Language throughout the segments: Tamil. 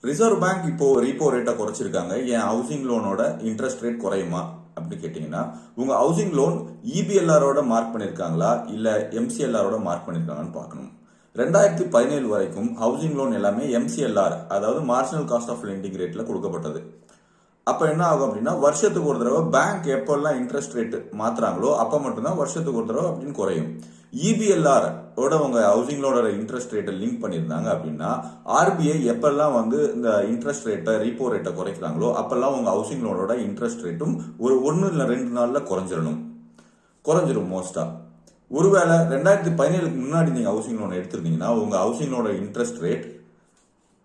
ரிசர்வ் பேங்க் இப்போ ரீப்போ ரேட்டை குறைச்சிருக்காங்க. என் ஹவுசிங் லோனோட இன்ட்ரெஸ்ட் ரேட் குறையுமா அப்படின்னு கேட்டீங்கன்னா, உங்க ஹவுசிங் லோன் இபிஎல்ஆரோட மார்க் பண்ணிருக்காங்களா இல்ல எம்சிஎல்ஆரோட மார்க் பண்ணிருக்காங்கன்னு பார்க்கணும். 2017 வரைக்கும் ஹவுசிங் லோன் எல்லாமே எம்சிஎல்ஆர், அதாவது மார்ஜினல் காஸ்ட் ஆஃப் லெண்டிங் ரேட்ல கொடுக்கப்பட்டது. அப்ப என்ன ஆகும் அப்படின்னா, வருஷத்துக்கு ஒரு தடவை பேங்க் எப்பெல்லாம் இன்ட்ரெஸ்ட் ரேட் மாத்துறாங்களோ அப்ப மட்டும்தான் வருஷத்துக்கு ஒரு தடவை அப்படின்னு குறையும். இபிஎல்ஆர் ஓட உங்க ஹவுசிங் லோனோட இன்ட்ரெஸ்ட் ரேட்டை லிங்க் பண்ணியிருந்தாங்க அப்படின்னா, ஆர்பிஐ எப்பெல்லாம் வந்து இந்த இன்ட்ரெஸ்ட் ரேட்டை ரீப்போ ரேட்டை குறைக்கிறாங்களோ அப்பெல்லாம் உங்க ஹவுசிங் லோனோட இன்ட்ரெஸ்ட் ரேட்டும் ஒரு 1 இல்ல 2 நாள்ல குறைஞ்சிரும் மோஸ்டா. ஒருவேளை 2017க்கு முன்னாடி நீங்க ஹவுசிங் லோன் எடுத்திருந்தீங்கன்னா உங்க ஹவுசிங் லோனோட இன்ட்ரெஸ்ட் ரேட்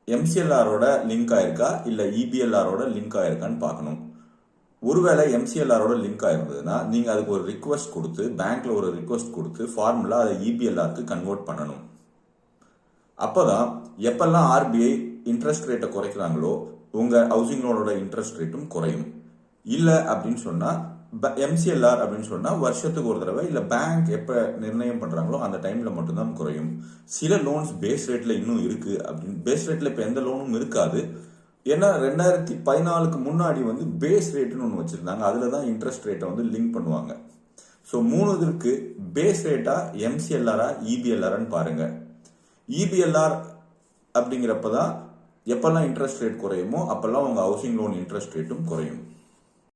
எம்சிஎல்ஆரோட லிங்க் ஆயிருக்கா இல்ல இபிஎல்ஆரோட லிங்க் ஆயிருக்கான்னு பார்க்கணும். ஒருவேளை எம்சிஎல்ஆரோட லிங்க் ஆயிருந்ததுன்னா நீங்க அதுக்கு ஒரு ரிக்வஸ்ட் கொடுத்து, பேங்க்ல ஒரு ரிக்வஸ்ட் கொடுத்து ஃபார்முலா அதை இபிஎல்ஆருக்கு கன்வெர்ட் பண்ணணும். அப்பதான் எப்பெல்லாம் ஆர்பிஐ இன்ட்ரெஸ்ட் ரேட்டை குறைக்கிறாங்களோ உங்க ஹவுசிங் லோனோட இன்ட்ரெஸ்ட் ரேட்டும் குறையும். இல்ல அப்படின்னு சொன்னா எம்சிஎல்ஆர் அப்படின்னு சொன்னா வருஷத்துக்கு ஒரு தடவை இல்ல பேங்க் எப்ப நிர்ணயம் பண்றாங்களோ அந்த டைம்ல மட்டும்தான் குறையும். சில லோன்ஸ் பேஸ் ரேட்ல இன்னும் இருக்கு அப்படின்னு, பேஸ் ரேட்ல இப்ப எந்த லோனும் இருக்காது. ஏன்னா 2014க்கு முன்னாடி வந்து பேஸ் ரேட்னு ஒன்று வச்சிருந்தாங்க, அதுலதான் இன்ட்ரெஸ்ட் ரேட்டை வந்து லிங்க் பண்ணுவாங்க. ஸோ 3 இருக்கு, பேஸ் ரேட்டா எம்சிஎல்ஆரா இபிஎல்ஆர்னு பாருங்க. இபிஎல்ஆர் அப்படிங்கிறப்பதான் எப்பெல்லாம் இன்ட்ரெஸ்ட் ரேட் குறையுமோ அப்பெல்லாம் உங்க ஹவுசிங் லோன் இன்ட்ரெஸ்ட் ரேட்டும் குறையும்.